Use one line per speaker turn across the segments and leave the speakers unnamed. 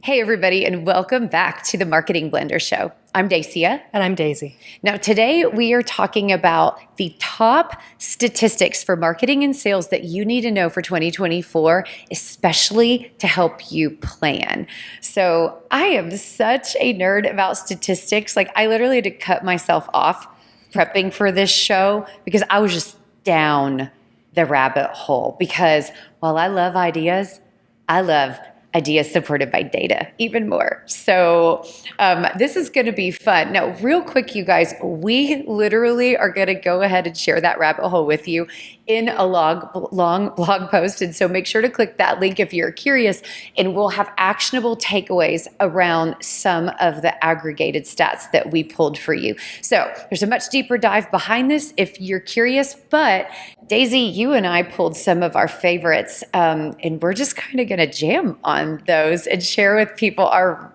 Hey, everybody, and welcome back to the Marketing Blender Show. I'm Dacia.
And I'm Daisy.
Now, today we are talking about the top statistics for marketing and sales that you need to know for 2024, especially to help you plan. So, I am such a nerd about statistics. Like, I literally had to cut myself off prepping for this show because I was just down the rabbit hole. Because while I love ideas, I love ideas supported by data even more. So this is going to be fun. Now, real quick, you guys, we literally are going to go ahead and share that rabbit hole with you in a long blog post. And so make sure to click that link if you're curious, and we'll have actionable takeaways around some of the aggregated stats that we pulled for you. So there's a much deeper dive behind this if you're curious, but Daisy, you and I pulled some of our favorites, and we're just kind of going to jam on those and share with people our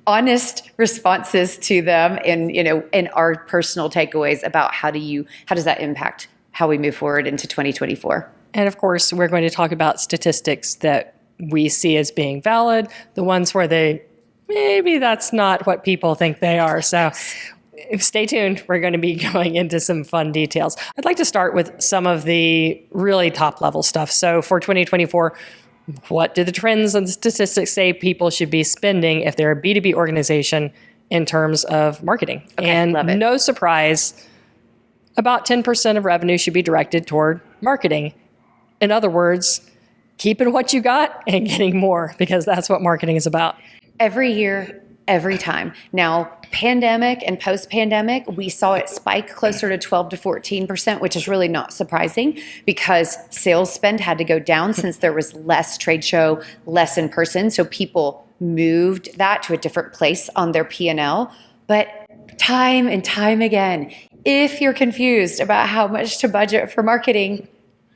honest responses to them, and our personal takeaways about how does that impact how we move forward into 2024.
And of course, we're going to talk about statistics that we see as being valid, the ones where maybe that's not what people think they are. So stay tuned. We're going to be going into some fun details. I'd like to start with some of the really top level stuff. So for 2024, what do the trends and statistics say people should be spending if they're a B2B organization in terms of marketing?
Okay,
and
love it.
No surprise, about 10% of revenue should be directed toward marketing. In other words, keeping what you got and getting more, because that's what marketing is about.
Every year, every time. Now, pandemic and post-pandemic, we saw it spike closer to 12 to 14%, which is really not surprising because sales spend had to go down since there was less trade show, less in person. So people moved that to a different place on their P&L. But time and time again, if you're confused about how much to budget for marketing,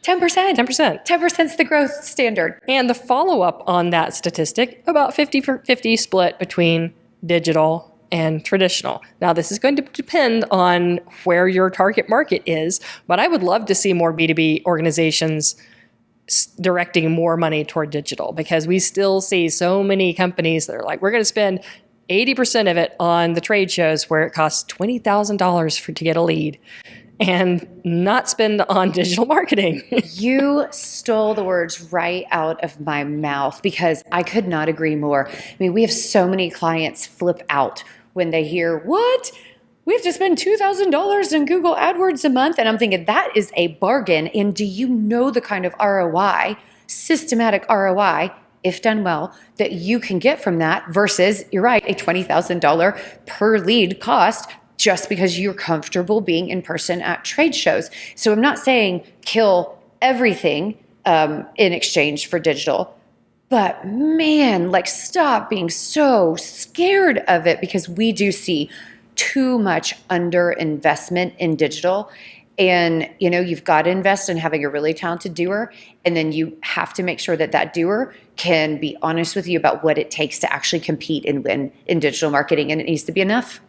10%. 10% is the growth standard.
And the follow-up on that statistic, about 50-50 split between digital and traditional. Now, this is going to depend on where your target market is, but I would love to see more B2B organizations directing more money toward digital, because we still see so many companies that are like, we're going to spend 80% of it on the trade shows where it costs $20,000 to get a lead, and not spend on digital marketing.
You stole the words right out of my mouth, because I could not agree more. I mean, we have so many clients flip out when they hear, what? We have to spend $2,000 in Google AdWords a month. And I'm thinking, that is a bargain. And do you know the kind of ROI, systematic ROI, if done well, that you can get from that versus, you're right, a $20,000 per lead cost just because you're comfortable being in person at trade shows. So I'm not saying kill everything in exchange for digital, but man, like, stop being so scared of it, because we do see too much underinvestment in digital. And, you've got to invest in having a really talented doer. And then you have to make sure that that doer can be honest with you about what it takes to actually compete and win in digital marketing. And it needs to be enough.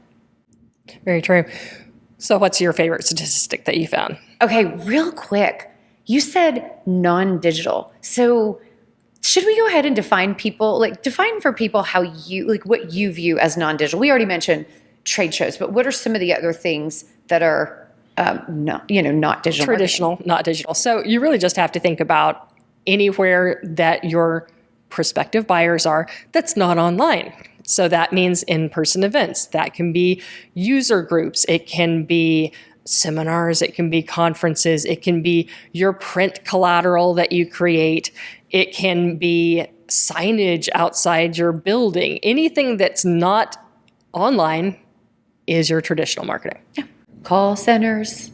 Very true. So what's your favorite statistic that you found?
Okay, real quick. You said non-digital. So should we go ahead and define for people how what you view as non-digital? We already mentioned trade shows, but what are some of the other things that are not digital?
Traditional,
marketing?
Not digital. So you really just have to think about anywhere that your prospective buyers are that's not online. So that means in-person events. That can be user groups. It can be seminars. It can be conferences. It can be your print collateral that you create. It can be signage outside your building. Anything that's not online is your traditional marketing.
Yeah. Call centers,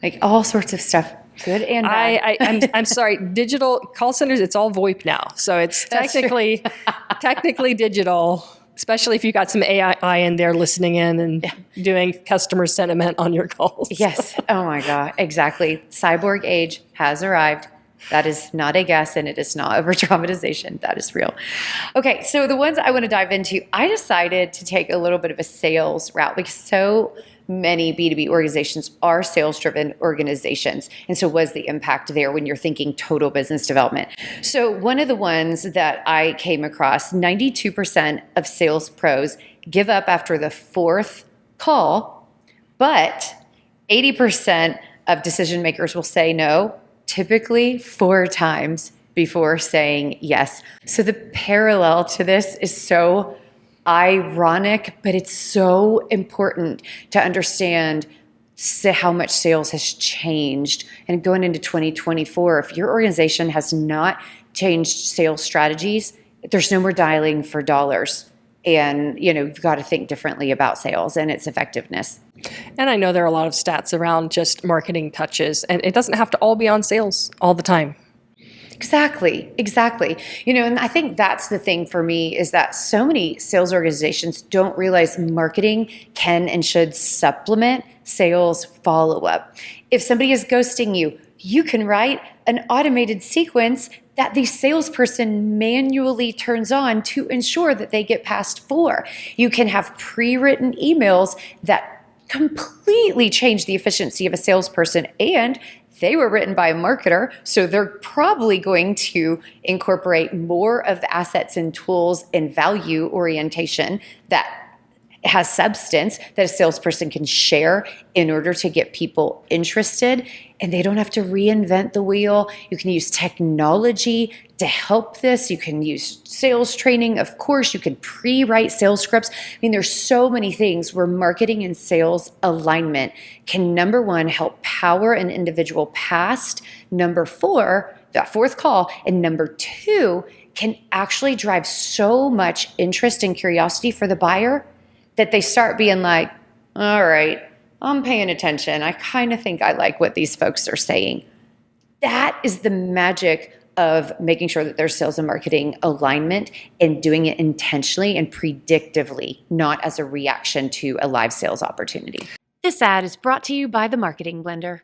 like all sorts of stuff. Good and bad.
I'm sorry. Digital call centers, it's all VoIP now. So it's technically digital, especially if you got some AI in there listening in and doing customer sentiment on your calls.
Yes. Oh my God. Exactly. Cyborg age has arrived. That is not a guess, and it is not over-dramatization. That is real. Okay, so the ones I want to dive into, I decided to take a little bit of a sales route, because so many B2B organizations are sales-driven organizations. And so what is the impact there when you're thinking total business development? So one of the ones that I came across, 92% of sales pros give up after the fourth call, but 80% of decision makers will say no, typically 4 times before saying yes. So the parallel to this is so ironic, but it's so important to understand how much sales has changed. And going into 2024, if your organization has not changed sales strategies, there's no more dialing for dollars. And, you've got to think differently about sales and its effectiveness.
And I know there are a lot of stats around just marketing touches, and it doesn't have to all be on sales all the time.
Exactly. And I think that's the thing for me is that so many sales organizations don't realize marketing can and should supplement sales follow-up. If somebody is ghosting you, you can write an automated sequence that the salesperson manually turns on to ensure that they get past 4. You can have pre-written emails that completely change the efficiency of a salesperson, and they were written by a marketer, so they're probably going to incorporate more of the assets and tools and value orientation that has substance that a salesperson can share in order to get people interested. And they don't have to reinvent the wheel. You can use technology to help this. You can use sales training. Of course, you can pre-write sales scripts. I mean, there's so many things where marketing and sales alignment can, number one, help power an individual past number 4, that fourth call, and number 2, can actually drive so much interest and curiosity for the buyer that they start being like, all right, I'm paying attention. I kind of think I like what these folks are saying. That is the magic of making sure that there's sales and marketing alignment and doing it intentionally and predictively, not as a reaction to a live sales opportunity. This ad is brought to you by the Marketing Blender.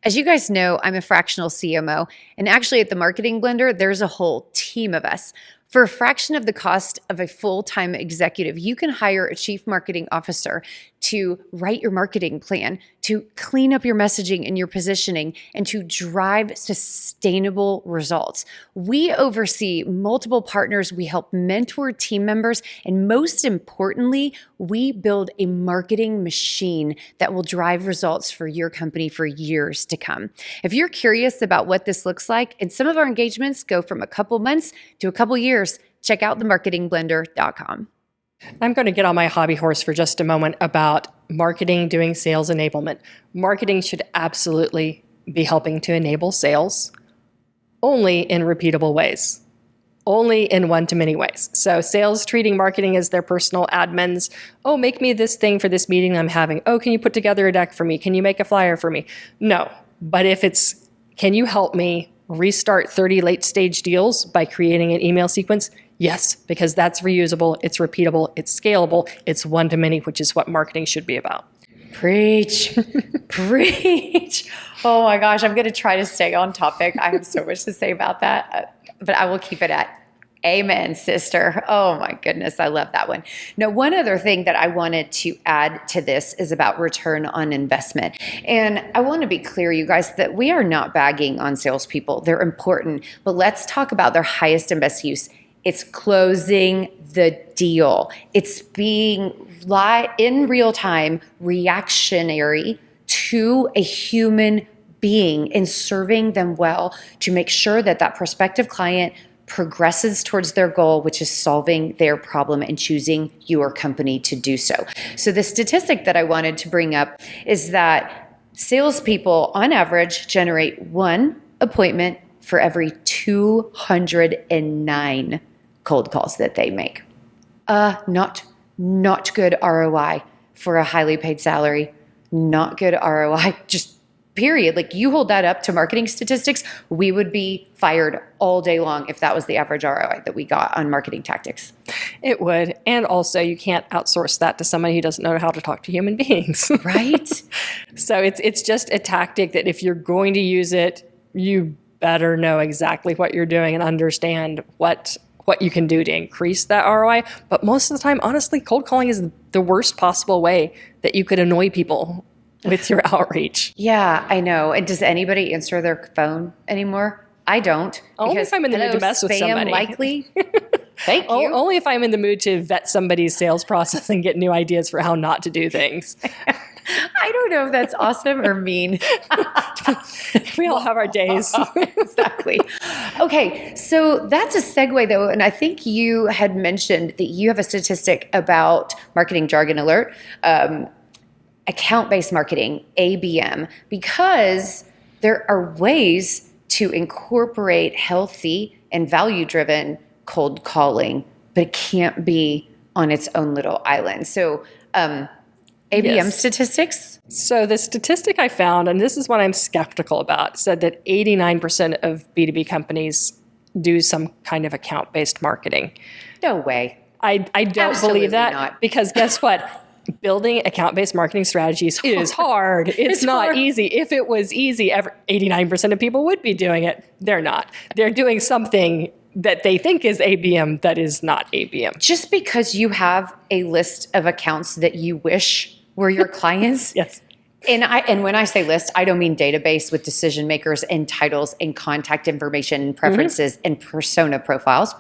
As you guys know, I'm a fractional CMO, and actually at the Marketing Blender, there's a whole team of us. For a fraction of the cost of a full-time executive, you can hire a chief marketing officer to write your marketing plan, to clean up your messaging and your positioning, and to drive sustainable results. We oversee multiple partners, we help mentor team members, and most importantly, we build a marketing machine that will drive results for your company for years to come. If you're curious about what this looks like, and some of our engagements go from a couple months to a couple years, check out themarketingblender.com.
I'm going to get on my hobby horse for just a moment about marketing doing sales enablement. Marketing should absolutely be helping to enable sales, only in repeatable ways, only in one-to-many ways. So sales treating marketing as their personal admins. Oh, make me this thing for this meeting I'm having. Oh, can you put together a deck for me? Can you make a flyer for me? No. But if it's, can you help me restart 30 late-stage deals by creating an email sequence? Yes, because that's reusable, it's repeatable, it's scalable, it's one-to-many, which is what marketing should be about.
Preach. Preach. Oh my gosh, I'm going to try to stay on topic. I have so much to say about that, but I will keep it at amen, sister. Oh my goodness, I love that one. Now, one other thing that I wanted to add to this is about return on investment. And I want to be clear, you guys, that we are not bagging on salespeople. They're important, but let's talk about their highest and best use. It's closing the deal. It's being in real time, reactionary to a human being and serving them well to make sure that that prospective client progresses towards their goal, which is solving their problem and choosing your company to do so. So the statistic that I wanted to bring up is that salespeople on average generate 1 appointment for every 209 cold calls that they make. Not good ROI for a highly paid salary. Not good ROI, just period. Like, you hold that up to marketing statistics, we would be fired all day long if that was the average ROI that we got on marketing tactics.
It would. And also, you can't outsource that to somebody who doesn't know how to talk to human beings.
Right?
So it's just a tactic that if you're going to use it, you better know exactly what you're doing and understand what what you can do to increase that ROI. But most of the time, honestly, cold calling is the worst possible way that you could annoy people with your outreach.
Yeah, I know. And does anybody answer their phone anymore? I don't.
Only if I'm in the mood to mess with
spam
somebody.
likely. Thank you.
Only if I'm in the mood to vet somebody's sales process and get new ideas for how not to do things.
I don't know if that's awesome or mean.
We all have our days.
Exactly. Okay, so that's a segue though, and I think you had mentioned that you have a statistic about marketing jargon alert, account-based marketing, ABM, because there are ways to incorporate healthy and value-driven cold calling, but it can't be on its own little island. So ABM
Yes.
statistics?
So the statistic I found, and this is what I'm skeptical about, said that 89% of B2B companies do some kind of account-based marketing.
No way.
I don't
Absolutely
believe that
not.
because guess what? Building account-based marketing strategies is hard. It's not
hard.
easy. If it was easy, 89% of people would be doing it. They're not. They're doing something that they think is ABM that is not ABM.
Just because you have a list of accounts that you wish were your clients.
Yes.
And when I say list, I don't mean database with decision makers and titles and contact information and preferences and persona profiles.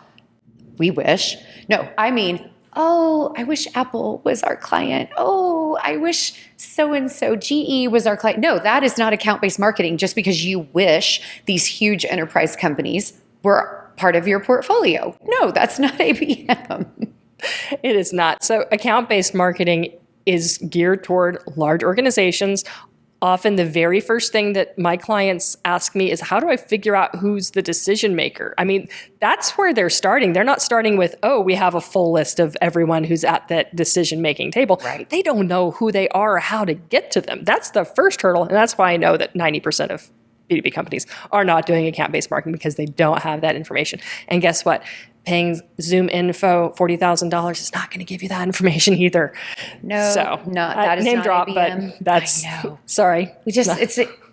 We wish. No, I mean, oh, I wish Apple was our client. Oh, I wish so-and-so GE was our client. No, that is not account-based marketing just because you wish these huge enterprise companies were part of your portfolio. No, that's not ABM.
It is not. So account-based marketing is geared toward large organizations. Often the very first thing that my clients ask me is, how do I figure out who's the decision maker? I mean, that's where they're starting. They're not starting with, oh, we have a full list of everyone who's at that decision-making table.
Right.
They don't know who they are or how to get to them. That's the first hurdle. And that's why I know that 90% of B2B companies are not doing account-based marketing because they don't have that information. And guess what? Paying Zoom Info $40,000 is not going to give you that information either.
No,
So,
not that is
name
not
drop,
ABM.
but that's
I know.
sorry.
We just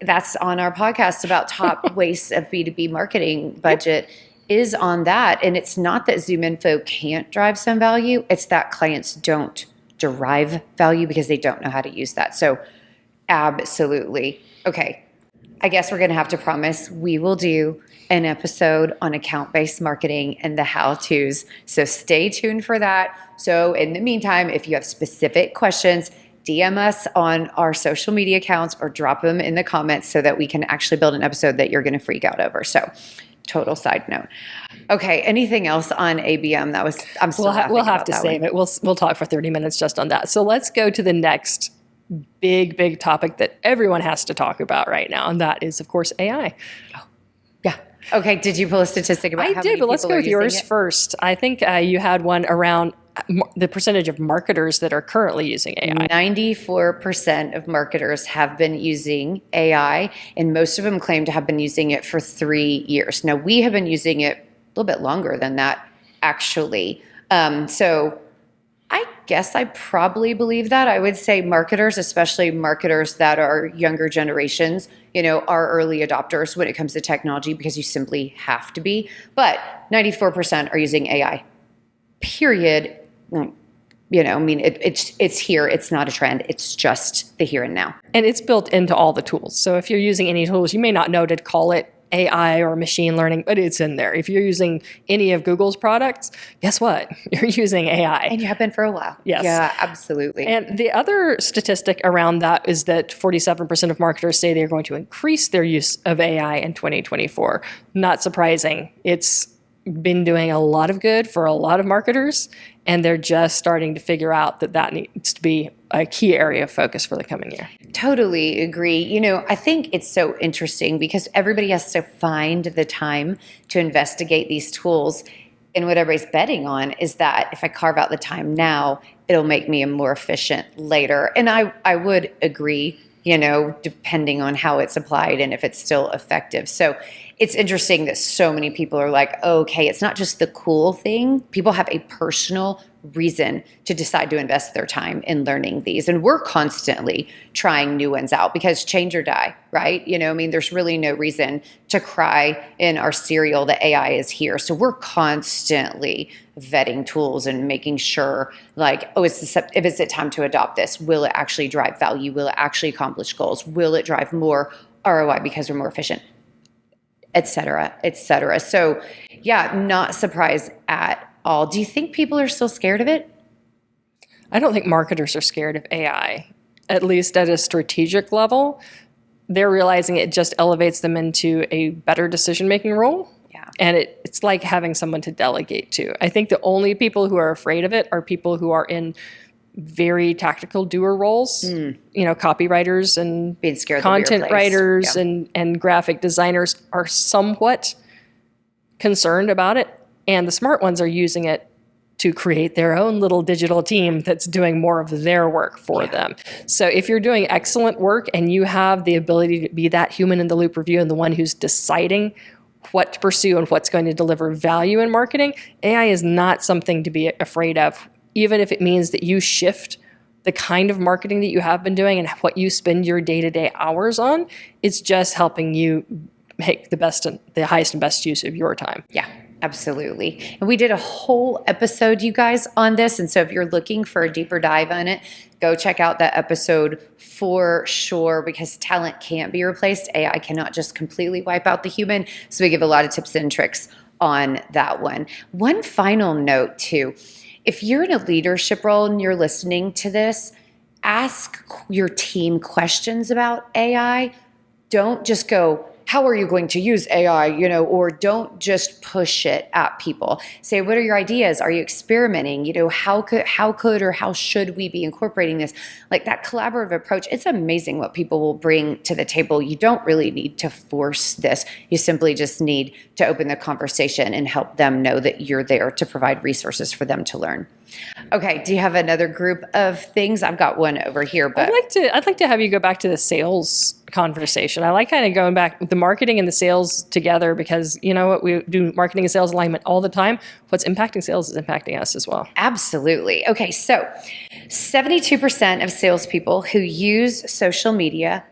that's on our podcast about top wastes of B2B marketing budget is on that. And it's not that ZoomInfo can't drive some value, it's that clients don't derive value because they don't know how to use that. So absolutely. Okay. I guess we're going to have to promise we will do an episode on account-based marketing and the how-tos. So stay tuned for that. So in the meantime, if you have specific questions, DM us on our social media accounts or drop them in the comments so that we can actually build an episode that you're going to freak out over. So total side note. Okay, anything else on ABM? I'm still
We'll have
laughing
to
about that
save
one.
it. We'll talk for 30 minutes just on that. So let's go to the next big topic that everyone has to talk about right now, and that is, of course, AI.
Yeah. Okay, did you pull a statistic about how
I did,
many
but let's
people
go
are
with
using
yours
it?
first. I think you had one around the percentage of marketers that are currently using AI.
94% of marketers have been using AI, and most of them claim to have been using it for 3 years. Now, we have been using it a little bit longer than that, actually. So I guess I probably believe that. I would say marketers, especially marketers that are younger generations, are early adopters when it comes to technology because you simply have to be. But 94% are using AI. Period. It's here. It's not a trend. It's just the here and now.
And it's built into all the tools. So if you're using any tools, you may not know to call it AI or machine learning, but it's in there. If you're using any of Google's products, guess what? You're using AI.
And you have been for a while.
Yes.
Yeah, absolutely.
And the other statistic around that is that 47% of marketers say they're going to increase their use of AI in 2024. Not surprising. It's been doing a lot of good for a lot of marketers, and they're just starting to figure out that needs to be a key area of focus for the coming year.
Totally agree. I think it's so interesting because everybody has to find the time to investigate these tools. And what everybody's betting on is that if I carve out the time now, it'll make me a more efficient later. And I would agree, depending on how it's applied and if it's still effective. So it's interesting that so many people are like, okay, it's not just the cool thing. People have a personal reason to decide to invest their time in learning these. And we're constantly trying new ones out because change or die, right? I mean, there's really no reason to cry in our cereal that AI is here. So we're constantly vetting tools and making sure like, oh, if it's it time to adopt this, will it actually drive value? Will it actually accomplish goals? Will it drive more ROI because we're more efficient? Et cetera, et cetera. So yeah, not surprised at all. Do you think people are still scared of it?
I don't think marketers are scared of AI, at least at a strategic level. They're realizing it just elevates them into a better decision-making role.
Yeah.
And it's like having someone to delegate to. I think the only people who are afraid of it are people who are in very tactical doer roles, copywriters and
being scared they'll be
content
replaced.
writers
Yeah.
and graphic designers are somewhat concerned about it. And the smart ones are using it to create their own little digital team that's doing more of their work for them. So if you're doing excellent work and you have the ability to be that human in the loop review and the one who's deciding what to pursue and what's going to deliver value in marketing, AI is not something to be afraid of, even if it means that you shift the kind of marketing that you have been doing and what you spend your day-to-day hours on. It's just helping you make the highest and best use of your time.
Yeah, absolutely. And we did a whole episode, you guys, on this. And so if you're looking for a deeper dive on it, go check out that episode for sure, because talent can't be replaced. AI cannot just completely wipe out the human. So we give a lot of tips and tricks on that one. One final note too, if you're in a leadership role and you're listening to this, ask your team questions about AI. Don't just go, how are you going to use AI, or don't just push it at people. Say, what are your ideas? Are you experimenting? How could or how should we be incorporating this? Like that collaborative approach, it's amazing what people will bring to the table. You don't really need to force this. You simply just need to open the conversation and help them know that you're there to provide resources for them to learn. Okay, do you have another group of things? I've got one over here, but
I'd like to have you go back to the sales conversation. I like kind of going back with the marketing and the sales together because you know what, we do marketing and sales alignment all the time. What's impacting sales is impacting us as well.
Absolutely. Okay, so 72% of salespeople who use social media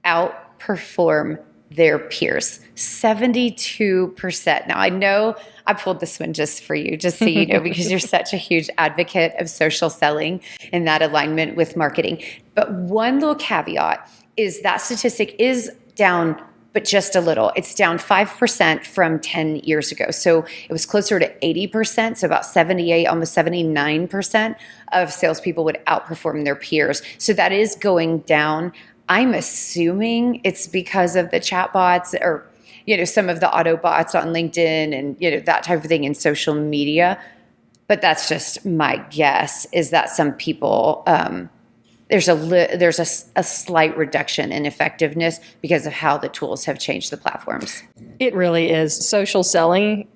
outperform their peers. 72%. Now, I know I pulled this one just for you, just so you know, because you're such a huge advocate of social selling and that alignment with marketing. But one little caveat is that statistic is down, but just a little. It's down 5% from 10 years ago. So it was closer to 80%, so about 78, almost 79% of salespeople would outperform their peers. So that is going down. I'm assuming it's because of the chatbots or some of the auto bots on LinkedIn and that type of thing in social media. But that's just my guess, is that some people there's a slight reduction in effectiveness because of how the tools have changed the platforms.
It really is. Social selling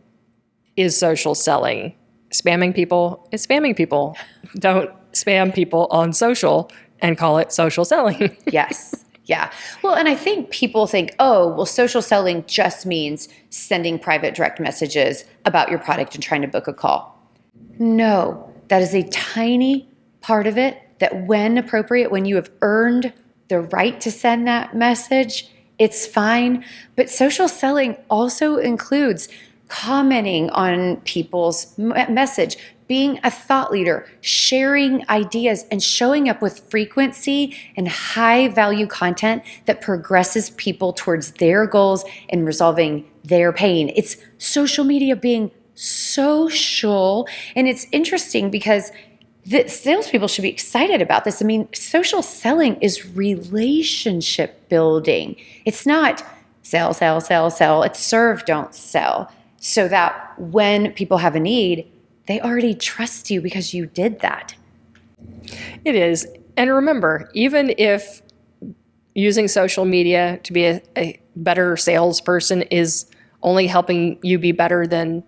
is social selling. Spamming people is spamming people. Don't spam people on social and call it social selling.
Yes. Yeah. Well, and I think people think, oh, well, social selling just means sending private direct messages about your product and trying to book a call. No, that is a tiny part of it that when appropriate, when you have earned the right to send that message, it's fine. But social selling also includes commenting on people's message, being a thought leader, sharing ideas, and showing up with frequency and high value content that progresses people towards their goals and resolving their pain. It's social media being social. And it's interesting because the salespeople should be excited about this. I mean, social selling is relationship building. It's not sell, sell, sell, sell. It's serve, don't sell. So that when people have a need, they already trust you because you did that.
It is. And remember, even if using social media to be a better salesperson is only helping you be better than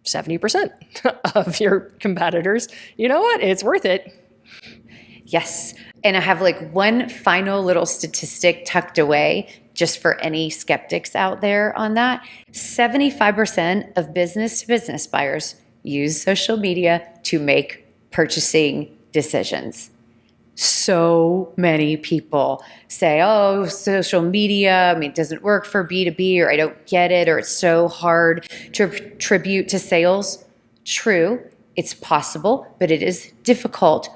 70% of your competitors, you know what? It's worth it.
Yes. And I have like one final little statistic tucked away just for any skeptics out there on that, 75% of business to business buyers use social media to make purchasing decisions. So many people say, oh, social media, I mean, it doesn't work for B2B, or I don't get it, or it's so hard to attribute to sales. True, it's possible, but it is difficult.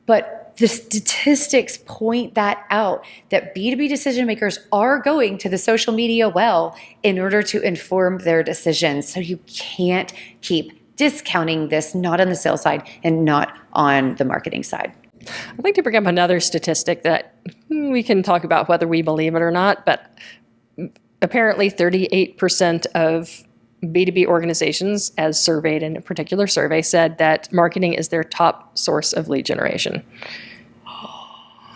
But the statistics point that out, that B2B decision makers are going to the social media well in order to inform their decisions. So you can't keep discounting this, not on the sales side and not on the marketing side.
I'd like to bring up another statistic that we can talk about whether we believe it or not, but apparently 38% of B2B organizations, as surveyed in a particular survey, said that marketing is their top source of lead generation.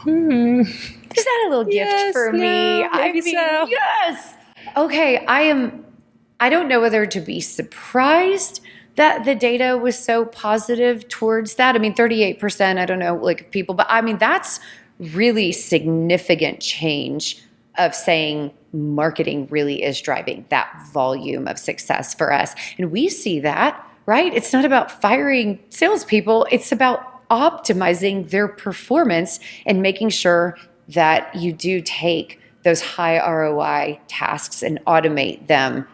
Is that a little gift for me?
Maybe so.
Yes. Okay, I don't know whether to be surprised that the data was so positive towards that. I mean, 38%, I don't know, like people, but I mean, that's really significant change of saying marketing really is driving that volume of success for us. And we see that, right? It's not about firing salespeople. It's about optimizing their performance and making sure that you do take those high ROI tasks and automate them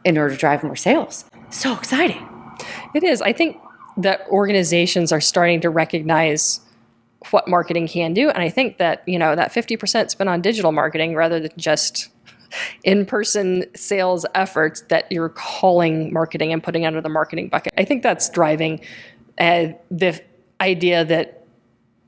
in order to drive more sales. So exciting.
It is. I think that organizations are starting to recognize what marketing can do. And I think that, that 50% spent on digital marketing rather than just in-person sales efforts that you're calling marketing and putting under the marketing bucket. I think that's driving the idea that,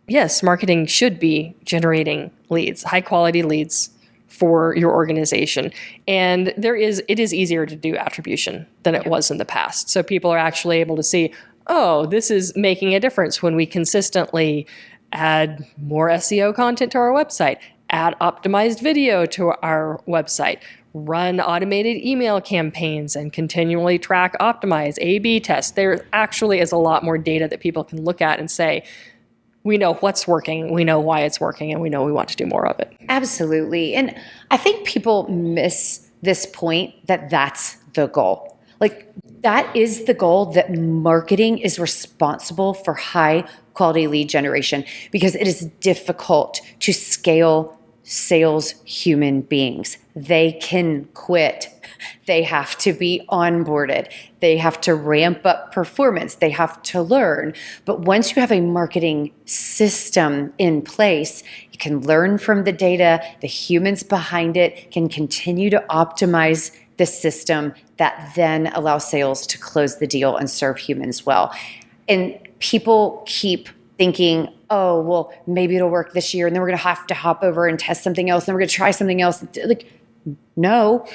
yes, marketing should be generating leads, high quality leads for your organization. And it is easier to do attribution than it was in the past. So people are actually able to see, oh, this is making a difference when we consistently add more SEO content to our website, add optimized video to our website, run automated email campaigns, and continually track, optimize, A/B test. There actually is a lot more data that people can look at and say, we know what's working, we know why it's working, and we know we want to do more of it.
Absolutely. And I think people miss this point that that's the goal. Like, that is the goal, that marketing is responsible for high quality lead generation, because it is difficult to scale sales human beings. They can quit. They have to be onboarded. They have to ramp up performance. They have to learn. But once you have a marketing system in place, you can learn from the data. The humans behind it can continue to optimize the system that then allows sales to close the deal and serve humans well. And people keep thinking, oh, well, maybe it'll work this year, and then we're going to have to hop over and test something else, and then we're going to try something else. Like, no.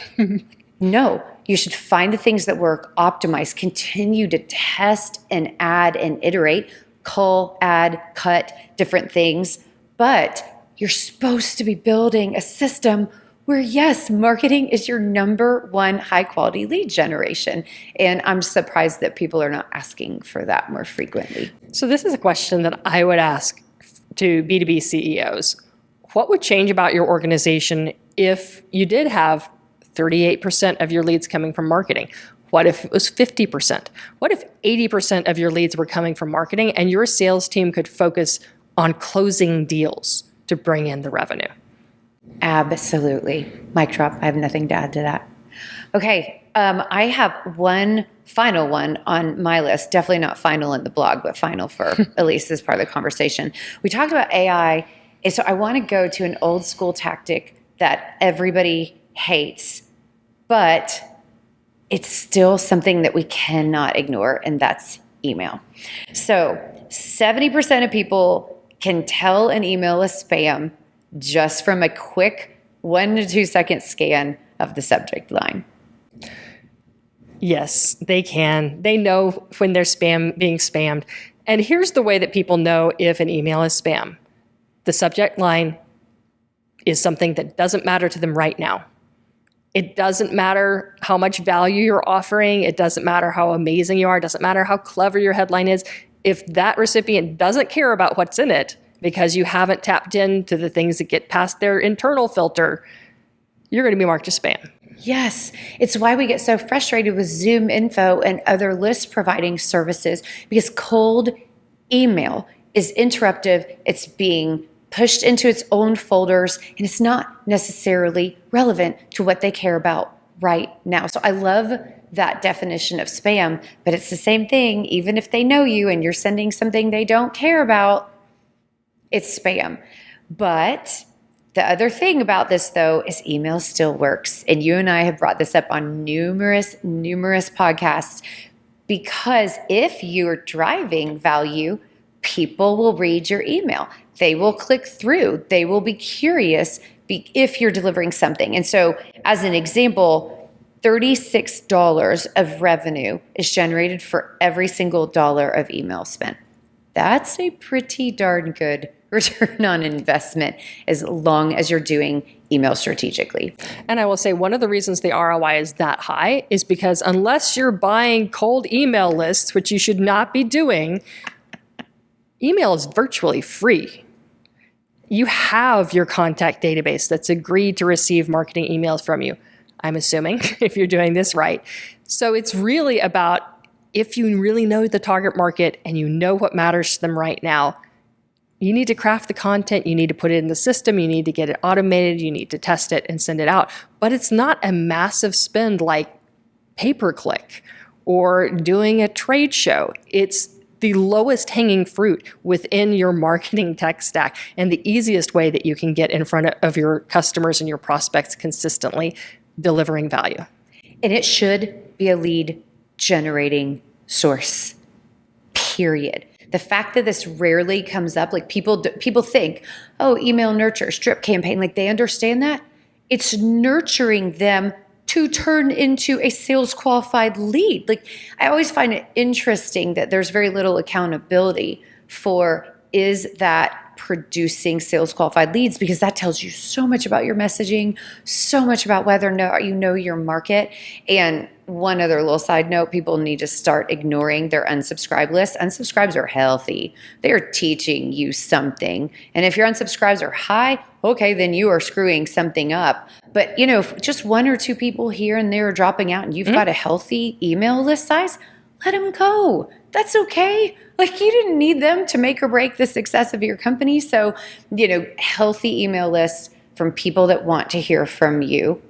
No, you should find the things that work, optimize, continue to test and add and iterate, cull, add, cut, different things. But you're supposed to be building a system where, yes, marketing is your number one high quality lead generation. And I'm surprised that people are not asking for that more frequently.
So this is a question that I would ask to B2B CEOs. What would change about your organization if you did have 38% of your leads coming from marketing? What if it was 50%? What if 80% of your leads were coming from marketing and your sales team could focus on closing deals to bring in the revenue?
Absolutely. Mic drop. I have nothing to add to that. Okay. I have one final one on my list. Definitely not final in the blog, but final for at least this part of the conversation. We talked about AI. And so I want to go to an old school tactic that everybody hates, but it's still something that we cannot ignore, and that's email. So 70% of people can tell an email is spam just from a quick 1 to 2 second scan of the subject line.
Yes, they can. They know when they're being spammed. And here's the way that people know if an email is spam. The subject line is something that doesn't matter to them right now. It doesn't matter how much value you're offering. It doesn't matter how amazing you are. It doesn't matter how clever your headline is. If that recipient doesn't care about what's in it because you haven't tapped into the things that get past their internal filter, you're going to be marked as spam.
Yes, it's why we get so frustrated with Zoom Info and other list providing services, because cold email is interruptive. It's being pushed into its own folders, and it's not necessarily relevant to what they care about right now. So I love that definition of spam, but it's the same thing. Even if they know you and you're sending something they don't care about, it's spam. But the other thing about this, though, is email still works. And you and I have brought this up on numerous podcasts, because if you're driving value, people will read your email. They will click through. They will be curious if you're delivering something. And so, as an example, $36 of revenue is generated for every single dollar of email spent. That's a pretty darn good return on investment, as long as you're doing email strategically.
And I will say one of the reasons the ROI is that high is because unless you're buying cold email lists, which you should not be doing, email is virtually free. You have your contact database that's agreed to receive marketing emails from you, I'm assuming, if you're doing this right. So it's really about, if you really know the target market and you know what matters to them right now, you need to craft the content, you need to put it in the system, you need to get it automated, you need to test it and send it out. But it's not a massive spend like pay-per-click or doing a trade show. It's the lowest hanging fruit within your marketing tech stack, and the easiest way that you can get in front of your customers and your prospects consistently, delivering value.
And it should be a lead generating source, period. The fact that this rarely comes up, like people think, oh, email nurture, strip campaign, like they understand that. It's nurturing them to turn into a sales qualified lead. Like, I always find it interesting that there's very little accountability for, is that producing sales qualified leads, because that tells you so much about your messaging, so much about whether or not you know your market. And one other little side note, people need to start ignoring their unsubscribe list. Unsubscribes are healthy. They are teaching you something. And if your unsubscribes are high, okay, then you are screwing something up. But if just one or two people here and there are dropping out and you've got a healthy email list size, let them go. That's okay. Like, you didn't need them to make or break the success of your company. So, healthy email lists from people that want to hear from you.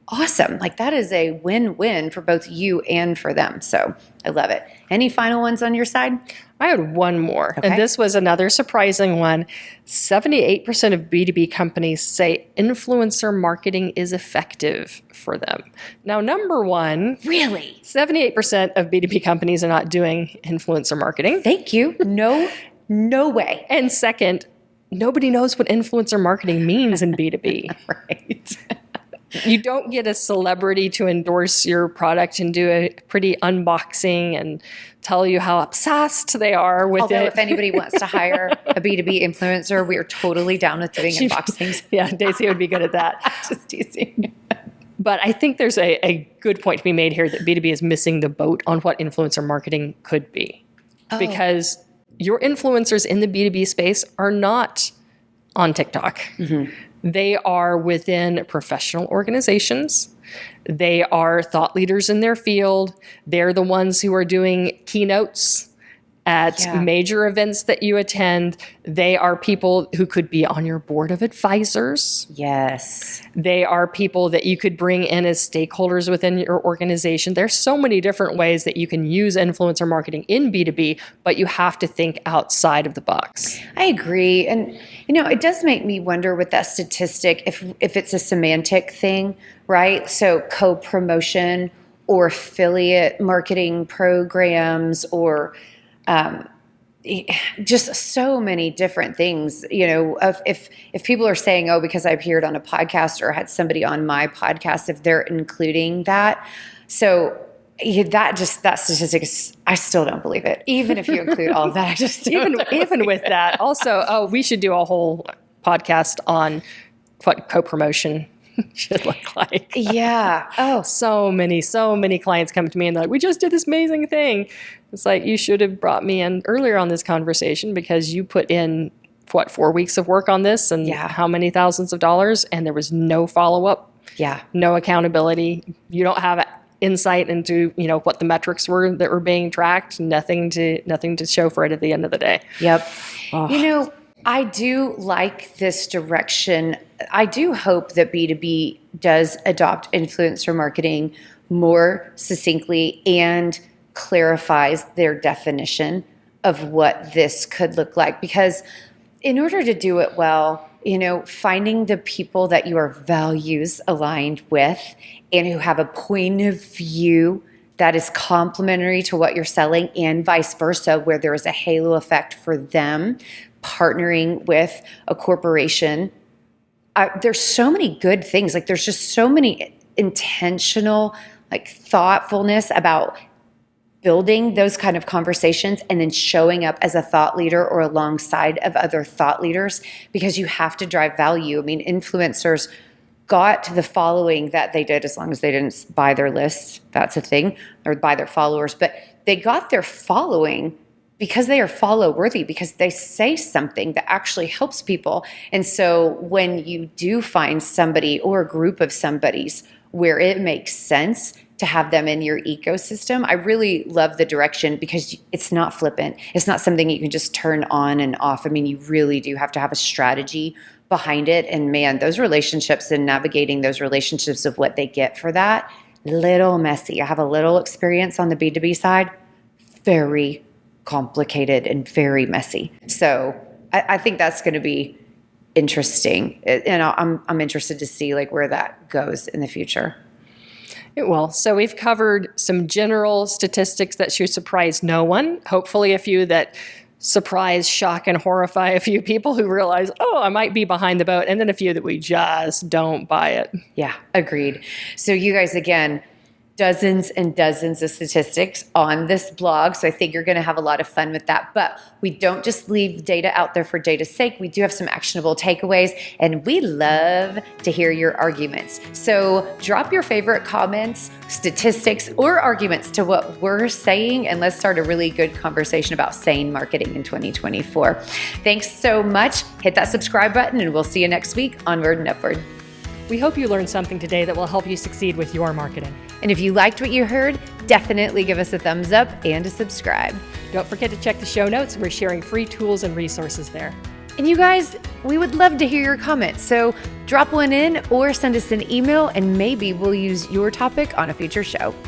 Awesome. Like, that is a win-win for both you and for them. So I love it. Any final ones on your side?
I had one more,
Okay.
and this was another surprising one. 78% of B2B companies say influencer marketing is effective for them. Now, number one,
Really?
78% of B2B companies are not doing influencer marketing.
Thank you. No way.
And second, nobody knows what influencer marketing means in B2B.
Right.
You don't get a celebrity to endorse your product and do a pretty unboxing and tell you how obsessed they are with
Although
it.
if anybody wants to hire a B2B influencer, we are totally down with doing unboxings.
Yeah, Daisy would be good at that.
Just teasing.
But I think there's a good point to be made here that B2B is missing the boat on what influencer marketing could be. Because your influencers in the B2B space are not on TikTok. They are within professional organizations. They are thought leaders in their field. They're the ones who are doing keynotes at major events that you attend. They are people who could be on your board of advisors.
Yes.
They are people that you could bring in as stakeholders within your organization. There's so many different ways that you can use influencer marketing in B2B, but you have to think outside of the box.
I agree. And, it does make me wonder with that statistic if it's a semantic thing, right? So co-promotion or affiliate marketing programs or just so many different things, if people are saying, oh, because I appeared on a podcast or had somebody on my podcast, if they're including that. So that statistic is, I still don't believe it. Even if you include all of that, I just
even with that. Also, we should do a whole podcast on what co-promotion should look like.
Yeah. Oh,
So many clients come to me and they're like, we just did this amazing thing. It's like, you should have brought me in earlier on this conversation because you put in, 4 weeks of work on this and how many thousands of dollars, and there was no follow-up
Yeah.
No accountability. You don't have insight into, what the metrics were that were being tracked. Nothing to show for it at the end of the day.
Yep. I do like this direction. I do hope that B2B does adopt influencer marketing more succinctly and clarifies their definition of what this could look like. Because in order to do it well, finding the people that you are values aligned with and who have a point of view that is complementary to what you're selling and vice versa, where there is a halo effect for them partnering with a corporation. There's so many good things. Like there's just so many intentional, thoughtfulness about building those kind of conversations and then showing up as a thought leader or alongside of other thought leaders, because you have to drive value. I mean, influencers got the following that they did, as long as they didn't buy their lists, that's a thing, or buy their followers, but they got their following because they are follow worthy, because they say something that actually helps people. And so when you do find somebody or a group of somebody's where it makes sense to have them in your ecosystem, I really love the direction, because it's not flippant. It's not something you can just turn on and off. I mean, you really do have to have a strategy behind it. And man, those relationships and navigating those relationships of what they get for that, little messy. I have a little experience on the B2B side, very complicated and very messy. So I think that's going to be interesting. And I'm interested to see where that goes in the future.
It will. So we've covered some general statistics that should surprise no one. Hopefully a few that surprise, shock, and horrify a few people who realize, oh, I might be behind the boat. And then a few that we just don't buy it.
Yeah, agreed. So you guys, again, dozens and dozens of statistics on this blog. So I think you're going to have a lot of fun with that. But we don't just leave data out there for data's sake. We do have some actionable takeaways, and we love to hear your arguments. So drop your favorite comments, statistics, or arguments to what we're saying, and let's start a really good conversation about sane marketing in 2024. Thanks so much. Hit that subscribe button, and we'll see you next week. Onward and upward.
We hope you learned something today that will help you succeed with your marketing.
And if you liked what you heard, definitely give us a thumbs up and a subscribe.
Don't forget to check the show notes. We're sharing free tools and resources there.
And you guys, we would love to hear your comments. So drop one in or send us an email, and maybe we'll use your topic on a future show.